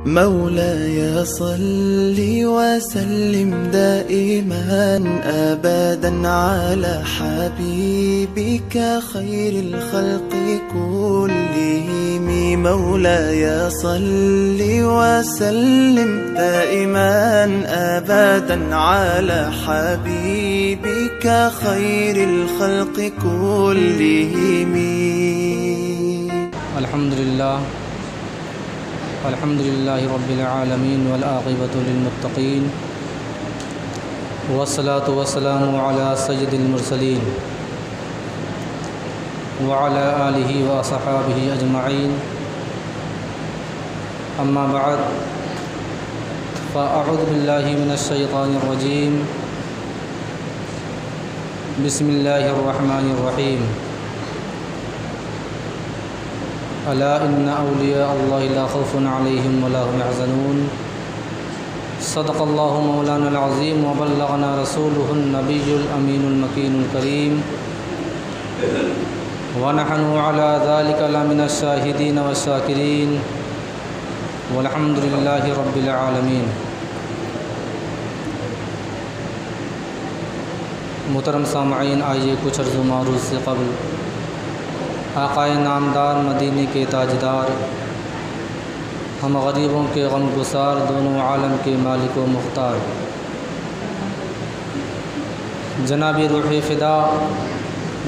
مولاي صل وسلم دائما أبدا على حبيبك خير الخلق كلهم. مولاي صل وسلم دائما أبدا على حبيبك خير الخلق كلهم. الحمد لله رب العالمين والعاقبة للمتقين والصلاة والسلام على سيد المرسلين وعلى آله وصحابه أجمعين. أما بعد فأعوذ بالله من الشيطان الرجيم. بسم الله الرحمن الرحيم. ألا إن أولياء الله لا خوف عليهم ولا هم يحزنون. صدق الله مولانا العظيم وبلغنا رسوله النبي الأمين المكين الكريم ونحن على ذلك لمن الشاهدين والشاكرين والحمد لله رب العالمين. محترم سامعین، آئیے کچھ عرض و معروض سے قبل آقائے نامدار مدینے کے تاجدار، ہم غریبوں کے غم گسار، دونوں عالم کے مالک و مختار، جناب روح فدا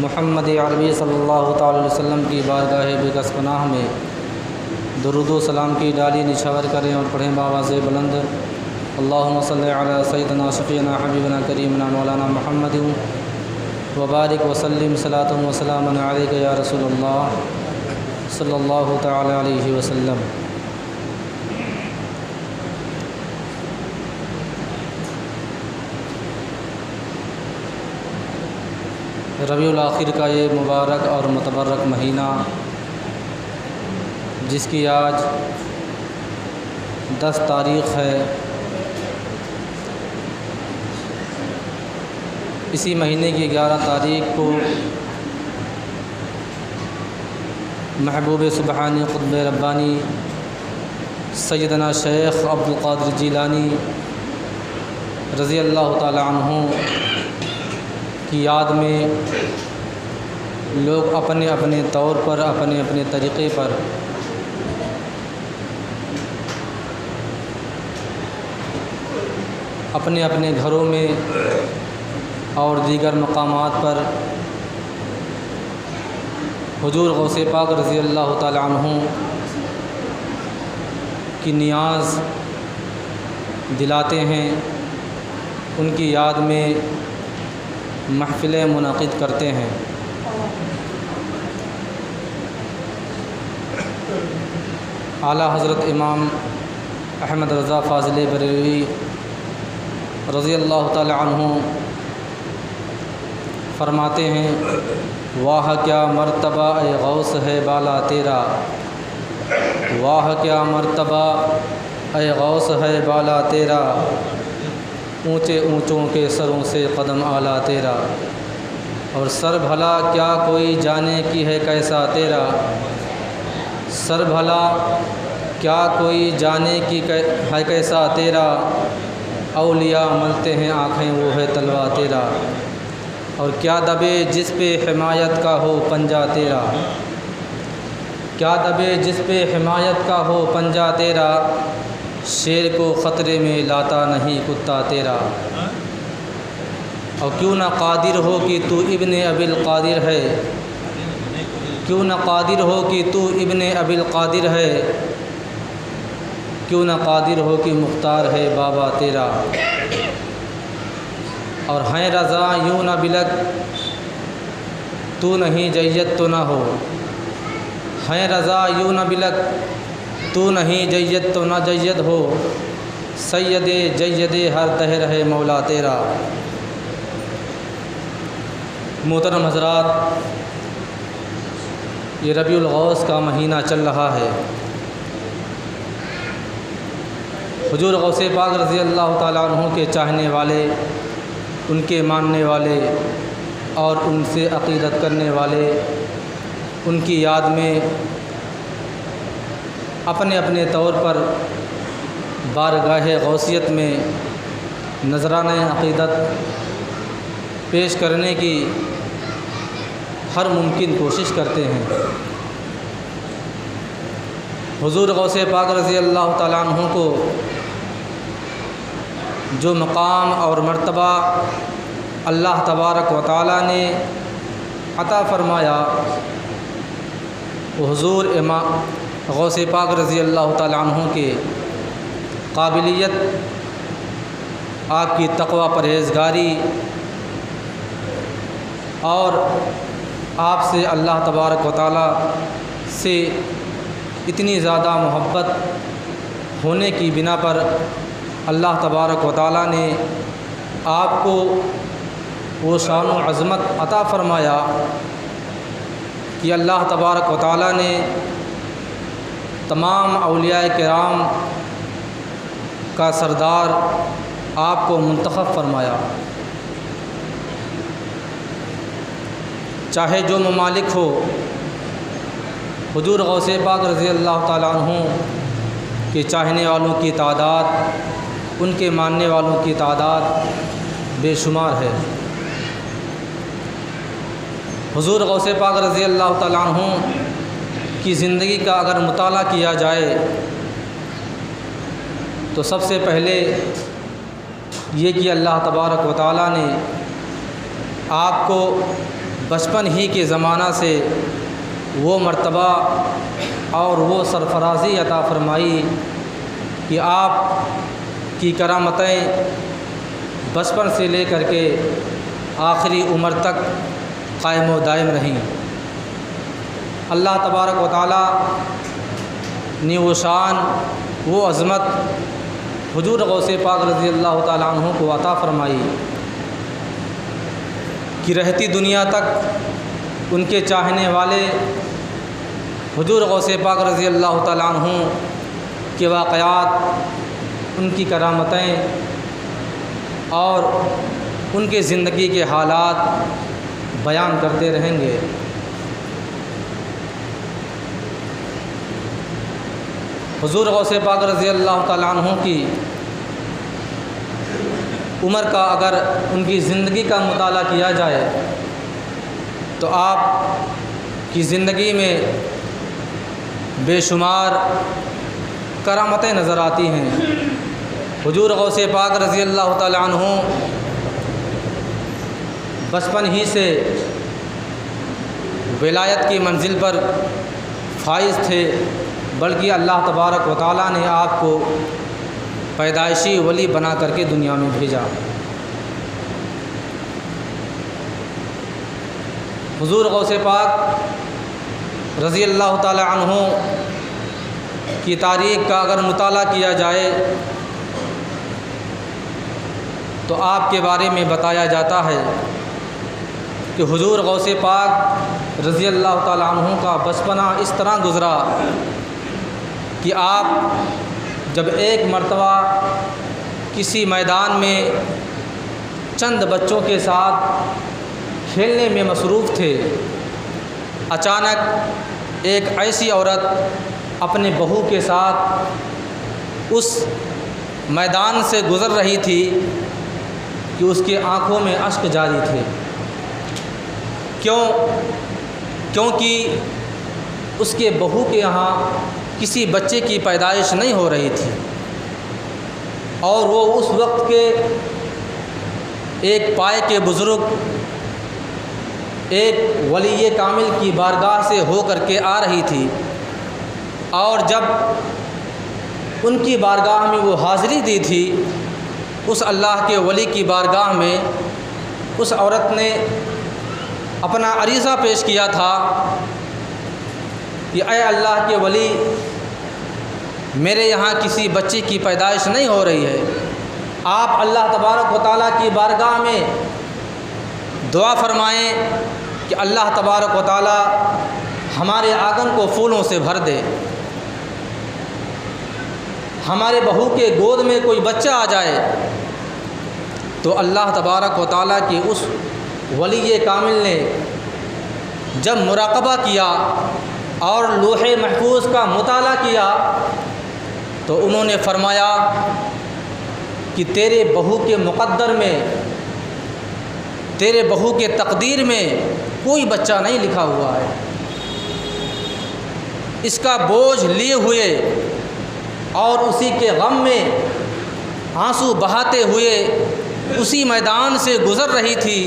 محمد عربی صلی اللہ تعالی علیہ وسلم کی بارگاہ بکس پناہ میں درود و سلام کی ڈالی نچھاور کریں اور پڑھیں بآواز بلند: اللہم صلی علی سیدنا شفیعنا حبیبنا کریمنا مولانا محمد وبارک وسلم صلاۃ و سلام علیک یا رسول اللہ صلی اللہ تعالی علیہ وسلم. ربیع الاخر کا یہ مبارک اور متبرک مہینہ، جس کی آج 10 تاریخ ہے، اسی مہینے کی 11 تاریخ کو محبوب سبحانی قطب ربانی سیدنا شیخ عبدالقادر جیلانی رضی اللہ تعالی عنہ کی یاد میں لوگ اپنے اپنے طور پر، اپنے اپنے طریقے پر اپنے اپنے گھروں میں اور دیگر مقامات پر حضور غوث پاک رضی اللہ تعالی عنہ کی نیاز دلاتے ہیں، ان کی یاد میں محفلیں منعقد کرتے ہیں. اعلیٰ حضرت امام احمد رضا فاضل بریلوی رضی اللہ تعالی عنہ فرماتے ہیں: واہ کیا مرتبہ اے غوث ہے بالا تیرا، واہ کیا مرتبہ اے غوث ہے بالا تیرا، اونچے اونچوں کے سروں سے قدم اعلیٰ تیرا، اور سر بھلا کیا کوئی جانے کی ہے کیسا تیرا، سر بھلا کیا کوئی جانے کی ہے کیسا تیرا، اولیاء ملتے ہیں آنکھیں وہ ہے تلوا تیرا، اور کیا دبے جس پہ حمایت کا ہو پنجہ تیرا، کیا دبے جس پہ حمایت کا ہو پنجہ تیرا، شیر کو خطرے میں لاتا نہیں کتا تیرا، اور کیوں نہ قادر ہو کہ تو ابن ابی القادر ہے، کیوں نہ قادر ہو کہ تو ابن ابی القادر ہے، کیوں نہ قادر ہو کہ مختار ہے بابا تیرا، اور ہیں رضا یوں نہ بلک تو نہیں جید تو نہ ہو، ہیں رضا یوں نہ بلک تو نہیں جید تو نہ جید ہو، سید جید ہر دہر ہے مولا تیرا. محترم حضرات، یہ ربیع الغوث کا مہینہ چل رہا ہے. حضور غوث پاک رضی اللہ تعالیٰ عنہ کے چاہنے والے، ان کے ماننے والے اور ان سے عقیدت کرنے والے ان کی یاد میں اپنے اپنے طور پر بارگاہ غوثیت میں نذرانہ عقیدت پیش کرنے کی ہر ممکن کوشش کرتے ہیں۔ حضور غوث پاک رضی اللہ تعالیٰ عنہ کو جو مقام اور مرتبہ اللہ تبارک و تعالیٰ نے عطا فرمایا، وہ حضور غوث پاک رضی اللہ تعالیٰ عنہ کے قابلیت، آپ کی تقوی پرہیزگاری اور آپ سے اللہ تبارک و تعالیٰ سے اتنی زیادہ محبت ہونے کی بنا پر اللہ تبارک و تعالیٰ نے آپ کو وہ شان و عظمت عطا فرمایا کہ اللہ تبارک و تعالیٰ نے تمام اولیاء کرام کا سردار آپ کو منتخب فرمایا۔ چاہے جو ممالک ہو، حضور غوث پاک رضی اللہ تعالیٰ عنہ کے چاہنے والوں کی تعداد، ان کے ماننے والوں کی تعداد بے شمار ہے۔ حضور غوث پاک رضی اللہ تعالیٰ عنہ کی زندگی کا اگر مطالعہ کیا جائے تو سب سے پہلے یہ کہ اللہ تبارک و تعالیٰ نے آپ کو بچپن ہی کے زمانہ سے وہ مرتبہ اور وہ سرفرازی عطا فرمائی کہ آپ کی کرامتیں بچپن سے لے کر کے آخری عمر تک قائم و دائم رہیں۔ اللہ تبارک و تعالیٰ نے وہ شان، وہ عظمت حضور غوث پاک رضی اللہ تعالیٰ عنہ کو عطا فرمائی کہ رہتی دنیا تک ان کے چاہنے والے حضور غوث پاک رضی اللہ تعالیٰ عنہ کے واقعات، ان کی کرامتیں اور ان کے زندگی کے حالات بیان کرتے رہیں گے۔ حضور غوث پاک رضی اللہ تعالیٰ عنہ کی عمر کا اگر ان کی زندگی کا مطالعہ کیا جائے تو آپ کی زندگی میں بے شمار کرامتیں نظر آتی ہیں۔ حضور غوث پاک رضی اللہ تعالیٰ عنہ بچپن ہی سے ولایت کی منزل پر فائز تھے، بلکہ اللہ تبارک و تعالیٰ نے آپ کو پیدائشی ولی بنا کر کے دنیا میں بھیجا۔ حضور غوث پاک رضی اللہ تعالیٰ عنہ کی تاریخ کا اگر مطالعہ کیا جائے تو آپ کے بارے میں بتایا جاتا ہے کہ حضور غوث پاک رضی اللہ تعالیٰ عنہ کا بچپنا اس طرح گزرا کہ آپ جب ایک مرتبہ کسی میدان میں چند بچوں کے ساتھ کھیلنے میں مصروف تھے، اچانک ایک ایسی عورت اپنے بہو کے ساتھ اس میدان سے گزر رہی تھی کہ اس کی آنکھوں میں اشک جاری تھے۔ کیونکہ اس کے بہو کے یہاں کسی بچے کی پیدائش نہیں ہو رہی تھی، اور وہ اس وقت کے ایک پائے کے بزرگ، ایک ولی کامل کی بارگاہ سے ہو کر کے آ رہی تھی، اور جب ان کی بارگاہ میں وہ حاضری دی تھی، اس اللہ کے ولی کی بارگاہ میں اس عورت نے اپنا عریضہ پیش کیا تھا کہ اے اللہ کے ولی، میرے یہاں کسی بچے کی پیدائش نہیں ہو رہی ہے، آپ اللہ تبارک و تعالیٰ کی بارگاہ میں دعا فرمائیں کہ اللہ تبارک و تعالیٰ ہمارے آنگن کو پھولوں سے بھر دے، ہمارے بہو کے گود میں کوئی بچہ آ جائے۔ تو اللہ تبارک و تعالیٰ کی اس ولی کامل نے جب مراقبہ کیا اور لوح محفوظ کا مطالعہ کیا تو تو انہوں نے فرمایا کہ تیرے بہو کے مقدر میں، تیرے بہو کے تقدیر میں کوئی بچہ نہیں لکھا ہوا ہے۔ اس کا بوجھ لیے ہوئے اور اسی کے غم میں آنسو بہاتے ہوئے اسی میدان سے گزر رہی تھی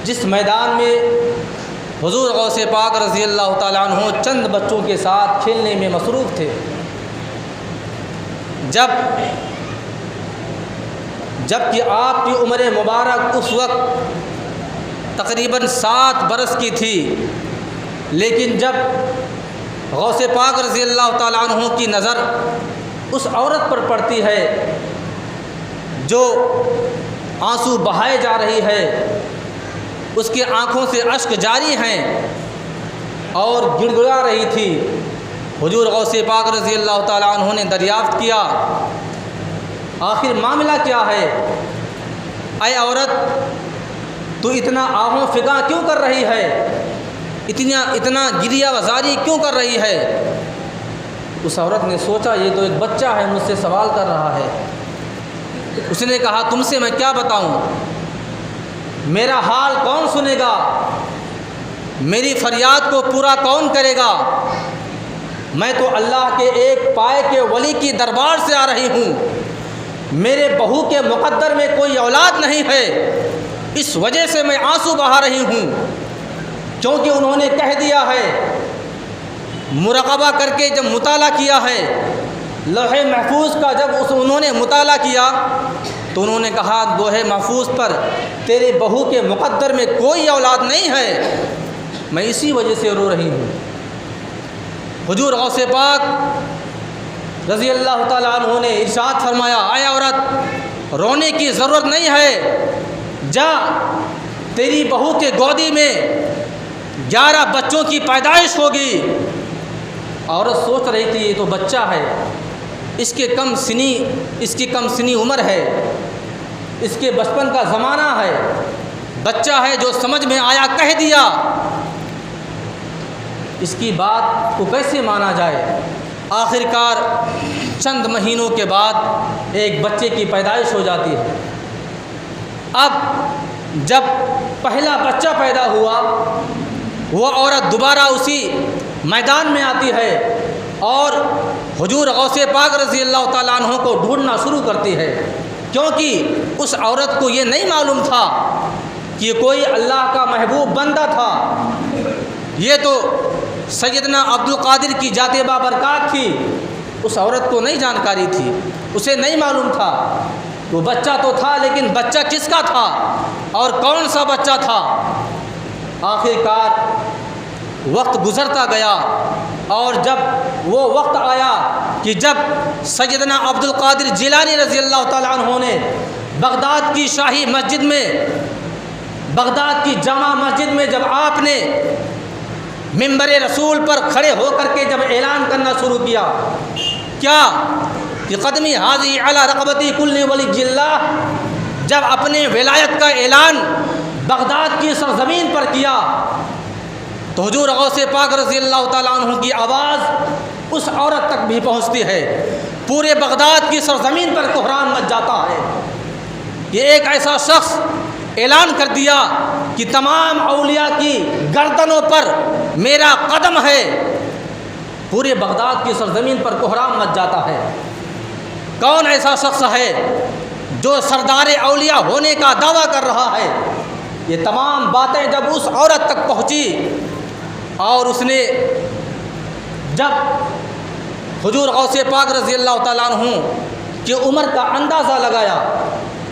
جس میدان میں حضور غوث پاک رضی اللہ تعالیٰ عنہ چند بچوں کے ساتھ کھیلنے میں مصروف تھے۔ جب کہ آپ کی عمر مبارک اس وقت تقریباً 7 برس کی تھی، لیکن جب غوث پاک رضی اللہ تعالیٰ عنہ کی نظر اس عورت پر پڑتی ہے جو آنسو بہائے جا رہی ہے، اس کی آنکھوں سے اشک جاری ہیں اور گڑ گڑا رہی تھی، حضور غوث پاک رضی اللہ تعالیٰ عنہ نے دریافت کیا آخر معاملہ کیا ہے؟ اے عورت، تو اتنا آہوں فگاں کیوں کر رہی ہے؟ اتنا گریہ وزاری کیوں کر رہی ہے؟ اس عورت نے سوچا یہ تو ایک بچہ ہے، مجھ سے سوال کر رہا ہے۔ اس نے کہا تم سے میں کیا بتاؤں، میرا حال کون سنے گا، میری فریاد کو پورا کون کرے گا؟ میں تو اللہ کے ایک پائے کے ولی کی دربار سے آ رہی ہوں، میرے بہو کے مقدر میں کوئی اولاد نہیں ہے، اس وجہ سے میں آنسو بہا رہی ہوں، کیونکہ انہوں نے کہہ دیا ہے، مراقبہ کر کے جب مطالعہ کیا ہے لوح محفوظ کا، جب انہوں نے مطالعہ کیا تو انہوں نے کہا لوح محفوظ پر تیرے بہو کے مقدر میں کوئی اولاد نہیں ہے، میں اسی وجہ سے رو رہی ہوں۔ حضور غوث پاک رضی اللہ تعالیٰ عنہ نے ارشاد فرمایا اے عورت، رونے کی ضرورت نہیں ہے، جا تیری بہو کے گودی میں 11 بچوں کی پیدائش ہوگی۔ عورت سوچ رہی تھی یہ تو بچہ ہے، اس کی کم سنی عمر ہے، اس کے بچپن کا زمانہ ہے، بچہ ہے جو سمجھ میں آیا کہہ دیا، اس کی بات کو کیسے مانا جائے؟ آخرکار چند مہینوں کے بعد ایک بچے کی پیدائش ہو جاتی ہے۔ اب جب پہلا بچہ پیدا ہوا، وہ عورت دوبارہ اسی میدان میں آتی ہے اور حضور غوث پاک رضی اللہ تعالیٰ عنہ کو ڈھونڈنا شروع کرتی ہے، کیونکہ اس عورت کو یہ نہیں معلوم تھا کہ یہ کوئی اللہ کا محبوب بندہ تھا، یہ تو سیدنا عبد القادر کی ذات بابرکات تھی۔ اس عورت کو نہیں جانکاری تھی، اسے نہیں معلوم تھا، وہ بچہ تو تھا لیکن بچہ کس کا تھا اور کون سا بچہ تھا۔ آخرکار وقت گزرتا گیا اور جب وہ وقت آیا کہ جب سیدنا عبد القادر جیلانی رضی اللہ تعالیٰ عنہ نے بغداد کی شاہی مسجد میں، بغداد کی جامع مسجد میں جب آپ نے منبر رسول پر کھڑے ہو کر کے جب اعلان کرنا شروع کیا کہ قدمی حاضی علی رقبتی کل ولی اللہ، جب اپنے ولایت کا اعلان بغداد کی سرزمین پر کیا تو حضور غوث پاک رضی اللہ تعالیٰ عنہ کی آواز اس عورت تک بھی پہنچتی ہے، پورے بغداد کی سرزمین پر کوہرام مچ جاتا ہے۔ یہ ایک ایسا شخص اعلان کر دیا کہ تمام اولیاء کی گردنوں پر میرا قدم ہے، پورے بغداد کی سرزمین پر کوہرام مچ جاتا ہے۔ کون ایسا شخص ہے جو سردار اولیاء ہونے کا دعویٰ کر رہا ہے؟ یہ تمام باتیں جب اس عورت تک پہنچی اور اس نے جب حضور غوث پاک رضی اللہ تعالیٰ عنہ کی عمر کا اندازہ لگایا،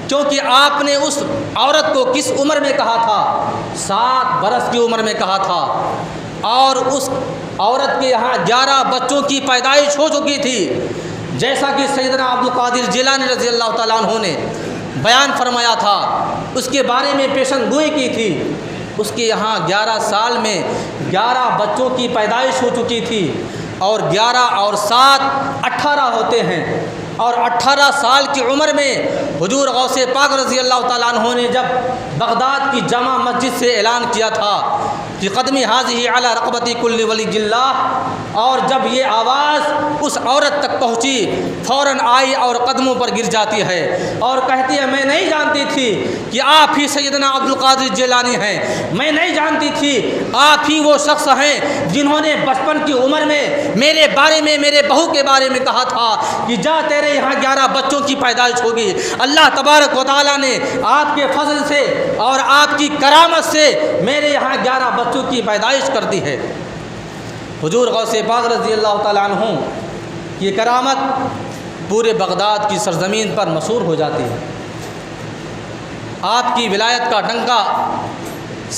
کیونکہ آپ نے اس عورت کو کس عمر میں کہا تھا؟ 7 برس کی عمر میں کہا تھا، اور اس عورت کے یہاں 11 بچوں کی پیدائش ہو چکی تھی، جیسا کہ سیدنا عبد القادر جیلانی رضی اللہ تعالیٰ عنہ نے بیان فرمایا تھا، اس کے بارے میں پیشن گوئی کی تھی۔ اس کے یہاں 11 سال میں 11 بچوں کی پیدائش ہو چکی تھی، اور 11 اور 7 18 ہوتے ہیں، اور 18 سال کی عمر میں حضور غوث پاک رضی اللہ تعالیٰ عنہ نے جب بغداد کی جامع مسجد سے اعلان کیا تھا کہ قدمی حاضی علی رقبتی کل ولی اللہ، اور جب یہ آواز اس عورت تک پہنچی فوراً آئی اور قدموں پر گر جاتی ہے اور کہتی ہے میں نہیں جانتی تھی کہ آپ ہی سیدنا عبد القادر جیلانی ہیں، میں نہیں جانتی تھی آپ ہی وہ شخص ہیں جنہوں نے بچپن کی عمر میں میرے بارے میں، میرے بہو کے بارے میں کہا تھا کہ جا تیرے یہاں 11 بچوں کی پیدائش ہوگی۔ اللہ تبارک و تعالیٰ نے آپ کے فضل سے اور آپ کی کرامت سے میرے یہاں 11 بچوں کی پیدائش کر دی ہے۔ حضور غوث پاک رضی اللہ تعالیٰ عنہ کی کرامت پورے بغداد کی سرزمین پر مشہور ہو جاتی ہے۔ آپ کی ولایت کا ڈنکا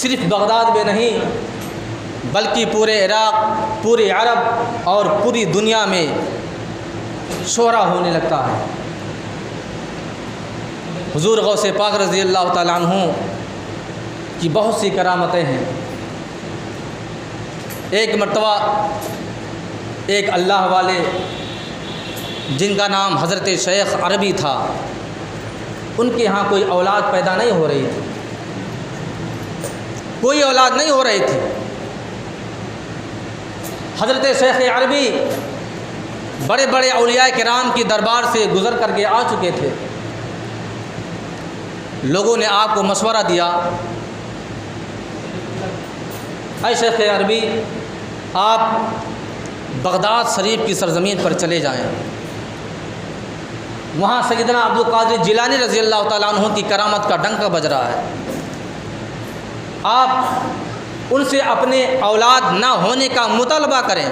صرف بغداد میں نہیں بلکہ پورے عراق، پورے عرب اور پوری دنیا میں شہرا ہونے لگتا ہے۔ حضور غوث پاک رضی اللہ تعالیٰ عنہ کی بہت سی کرامتیں ہیں۔ ایک مرتبہ ایک اللہ والے جن کا نام حضرت شیخ عربی تھا، ان کے ہاں کوئی اولاد پیدا نہیں ہو رہی تھی، کوئی اولاد نہیں ہو رہی تھی۔ حضرت شیخ عربی بڑے بڑے اولیاء کرام کی دربار سے گزر کر کے آ چکے تھے۔ لوگوں نے آپ کو مشورہ دیا، اے شیخ عربی آپ بغداد شریف کی سرزمین پر چلے جائیں، وہاں سیدنا عبد القادر جیلانی رضی اللہ تعالیٰ عنہ کی کرامت کا ڈنکا بج رہا ہے۔ آپ ان سے اپنے اولاد نہ ہونے کا مطالبہ کریں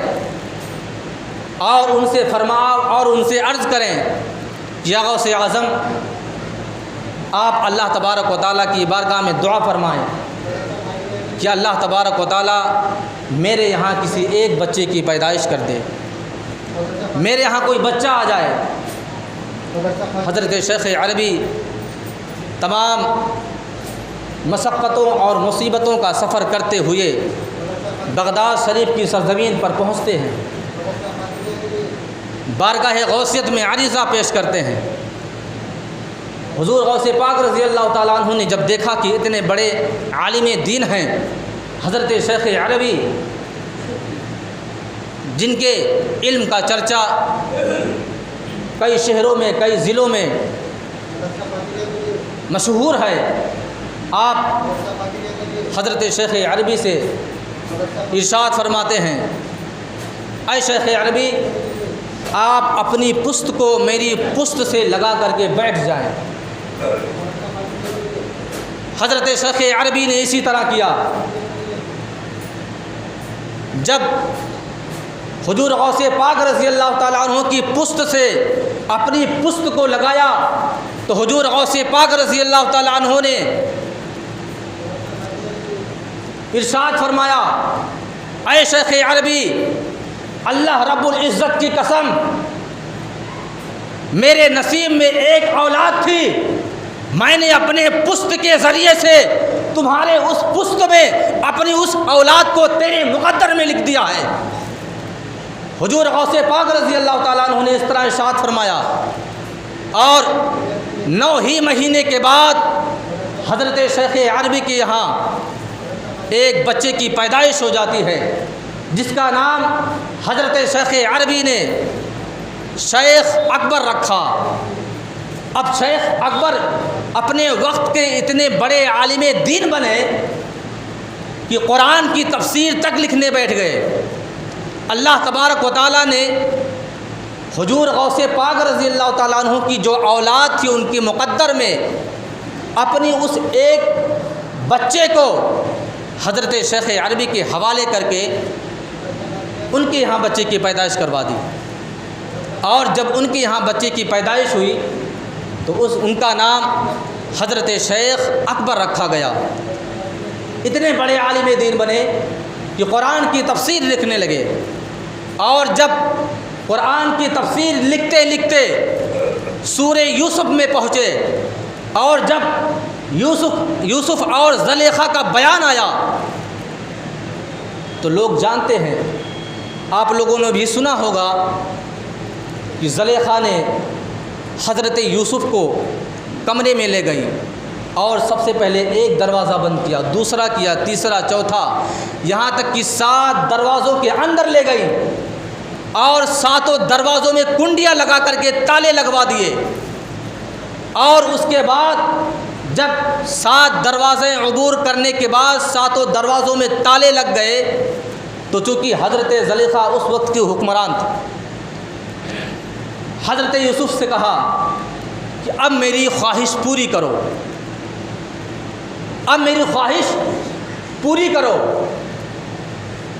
اور ان سے فرماؤ اور ان سے عرض کریں یا غوث اعظم آپ اللہ تبارک و تعالیٰ کی بارگاہ میں دعا فرمائیں کہ اللہ تبارک و تعالیٰ میرے یہاں کسی ایک بچے کی پیدائش کر دے، میرے یہاں کوئی بچہ آ جائے۔ حضرت شیخ عربی تمام مشقتوں اور مصیبتوں کا سفر کرتے ہوئے بغداد شریف کی سرزمین پر پہنچتے ہیں، بارگاہ غوثیت میں عریضہ پیش کرتے ہیں۔ حضور غوث پاک رضی اللہ تعالیٰ عنہ نے جب دیکھا کہ اتنے بڑے عالم دین ہیں حضرت شیخ عربی، جن کے علم کا چرچا کئی شہروں میں، کئی ضلعوں میں مشہور ہے، آپ حضرت شیخ عربی سے ارشاد فرماتے ہیں اے شیخ عربی آپ اپنی پشت کو میری پشت سے لگا کر کے بیٹھ جائیں۔ حضرت شیخ عربی نے اسی طرح کیا۔ جب حضور غوث پاک رضی اللہ تعالیٰ عنہ کی پشت سے اپنی پشت کو لگایا تو حضور غوث پاک رضی اللہ تعالیٰ عنہ نے ارشاد فرمایا اے شیخ عربی اللہ رب العزت کی قسم میرے نصیب میں ایک اولاد تھی، میں نے اپنے پشت کے ذریعے سے تمہارے اس پشت میں اپنی اس اولاد کو تیرے مقدر میں لکھ دیا ہے۔ حضور غوث پاک رضی اللہ تعالیٰ عنہ نے اس طرح ارشاد فرمایا اور 9 ہی مہینے کے بعد حضرت شیخ عربی کے یہاں ایک بچے کی پیدائش ہو جاتی ہے جس کا نام حضرت شیخ عربی نے شیخ اکبر رکھا۔ اب شیخ اکبر اپنے وقت کے اتنے بڑے عالم دین بنے کہ قرآن کی تفسیر تک لکھنے بیٹھ گئے۔ اللہ تبارک و تعالیٰ نے حضور غوث پاک رضی اللہ تعالیٰ عنہ کی جو اولاد تھی ان کی مقدر میں اپنی اس ایک بچے کو حضرت شیخ عربی کے حوالے کر کے ان کے یہاں بچے کی پیدائش کروا دی، اور جب ان کے یہاں بچے کی پیدائش ہوئی تو ان کا نام حضرت شیخ اکبر رکھا گیا۔ اتنے بڑے عالم دین بنے کہ قرآن کی تفسیر لکھنے لگے، اور جب قرآن کی تفسیر لکھتے لکھتے سورہ یوسف میں پہنچے اور جب یوسف اور زلیخا کا بیان آیا تو لوگ جانتے ہیں، آپ لوگوں نے بھی سنا ہوگا کہ زلیخا نے حضرت یوسف کو کمرے میں لے گئی اور سب سے پہلے ایک دروازہ بند کیا، دوسرا کیا، تیسرا، چوتھا، یہاں تک کہ 7 دروازوں کے اندر لے گئی اور 7 دروازوں میں کنڈیاں لگا کر کے تالے لگوا دیے، اور اس کے بعد جب 7 دروازے عبور کرنے کے بعد 7 دروازوں میں تالے لگ گئے تو چونکہ حضرت زلیخا اس وقت کی حکمران تھی، حضرت یوسف سے کہا کہ اب میری خواہش پوری کرو، اب میری خواہش پوری کرو۔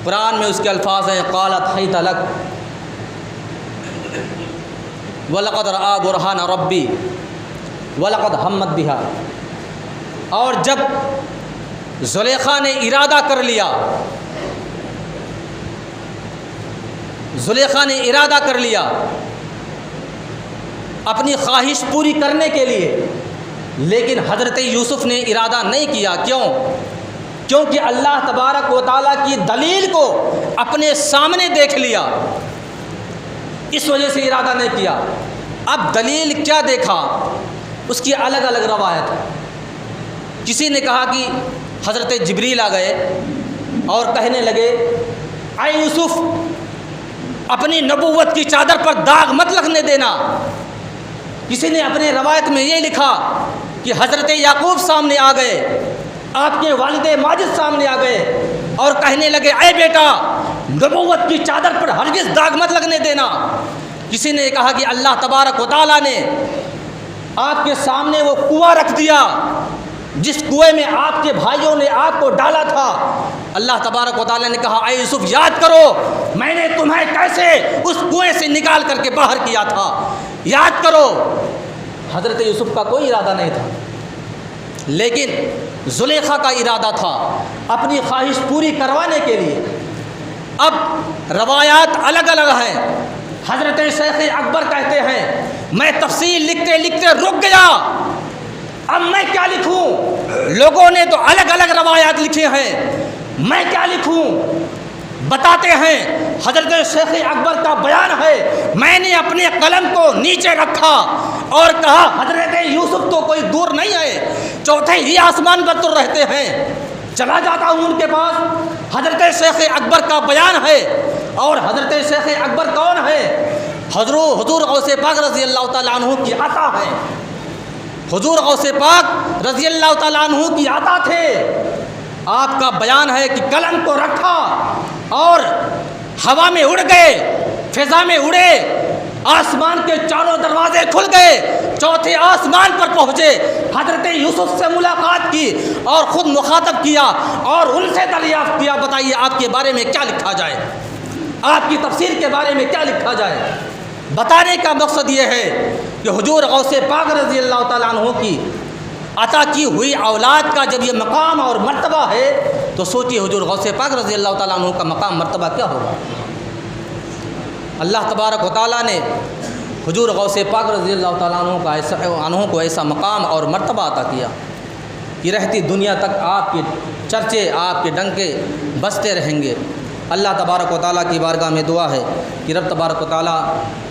قرآن میں اس کے الفاظ ہیں قالت حیت لک وَلَقَدْ رَآ بُرْهَانَ رَبِّي وَلَقَدْ ہمت بِهَا۔ اور جب زلیخا نے ارادہ کر لیا، زلیخا نے ارادہ کر لیا اپنی خواہش پوری کرنے کے لیے، لیکن حضرت یوسف نے ارادہ نہیں کیا۔ کیونکہ اللہ تبارک و تعالیٰ کی دلیل کو اپنے سامنے دیکھ لیا، اس وجہ سے ارادہ نہیں کیا۔ اب دلیل کیا دیکھا، اس کی الگ الگ روایت ہے۔ کسی نے کہا کہ حضرت جبریل آ گئے اور کہنے لگے اے یوسف اپنی نبوت کی چادر پر داغ مت لگنے دینا۔ کسی نے اپنے روایت میں یہ لکھا کہ حضرت یعقوب سامنے آ گئے، آپ کے والد ماجد سامنے آ گئے اور کہنے لگے اے بیٹا نبوت کی چادر پر ہرگز داغ مت لگنے دینا۔ کسی نے کہا کہ اللہ تبارک و تعالیٰ نے آپ کے سامنے وہ کنواں رکھ دیا جس کنویں میں آپ کے بھائیوں نے آپ کو ڈالا تھا۔ اللہ تبارک و تعالیٰ نے کہا اے یوسف یاد کرو میں نے تمہیں کیسے اس کنویں سے نکال کر کے باہر کیا تھا، یاد کرو۔ حضرت یوسف کا کوئی ارادہ نہیں تھا، لیکن زلیخا کا ارادہ تھا اپنی خواہش پوری کروانے کے لیے۔ اب روایات الگ الگ ہیں۔ حضرت شیخ اکبر کہتے ہیں میں تفصیل لکھتے لکھتے رک گیا، اب میں کیا لکھوں؟ لوگوں نے تو الگ الگ روایات لکھے ہیں، میں کیا لکھوں؟ بتاتے ہیں حضرت شیخ اکبر کا بیان ہے میں نے اپنے قلم کو نیچے رکھا اور کہا حضرت یوسف تو کوئی دور نہیں ہے، چوتھے ہی آسمان پر تو رہتے ہیں، چلا جاتا ہوں ان کے پاس۔ حضرت شیخ اکبر کا بیان ہے، اور حضرت شیخ اکبر کون ہے؟ حضور غوث پاک رضی اللہ تعالیٰ عنہ کی عطا ہے، حضور غوث پاک رضی اللہ تعالیٰ عنہ کی عطا تھے۔ آپ کا بیان ہے کہ قلم کو رکھا اور ہوا میں اڑ گئے، فضا میں اڑے، آسمان کے چاروں دروازے کھل گئے، چوتھے آسمان پر پہنچے، حضرت یوسف سے ملاقات کی اور خود مخاطب کیا اور ان سے دریافت کیا بتائیے آپ کے بارے میں کیا لکھا جائے، آپ کی تفسیر کے بارے میں کیا لکھا جائے۔ بتانے کا مقصد یہ ہے کہ حضور غوث پاک رضی اللہ تعالیٰ عنہ کی عطا کی ہوئی اولاد کا جب یہ مقام اور مرتبہ ہے تو سوچیے حضور غوث پاک رضی اللہ تعالیٰ عنہ کا مقام مرتبہ کیا ہوگا۔ اللہ تبارک و تعالیٰ نے حضور غوث پاک رضی اللہ تعالیٰ عنہ کو ایسا مقام اور مرتبہ عطا کیا کہ رہتی دنیا تک آپ کے چرچے، آپ کے ڈنکے بجتے رہیں گے۔ اللہ تبارک و تعالیٰ کی بارگاہ میں دعا ہے کہ رب تبارک و تعالیٰ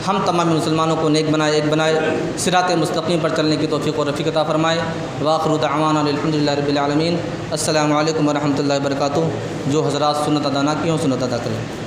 ہم تمام مسلمانوں کو نیک بنائے، ایک بنائے، صراط مستقیم پر چلنے کی توفیق و رفیق عطا فرمائے۔ وآخر دعوانا الحمدللہ رب العالمین۔ السلام علیکم ورحمۃ اللہ وبرکاتہ۔ جو حضرات سنت ادا نہ کی ہوں سنت ادا کریں۔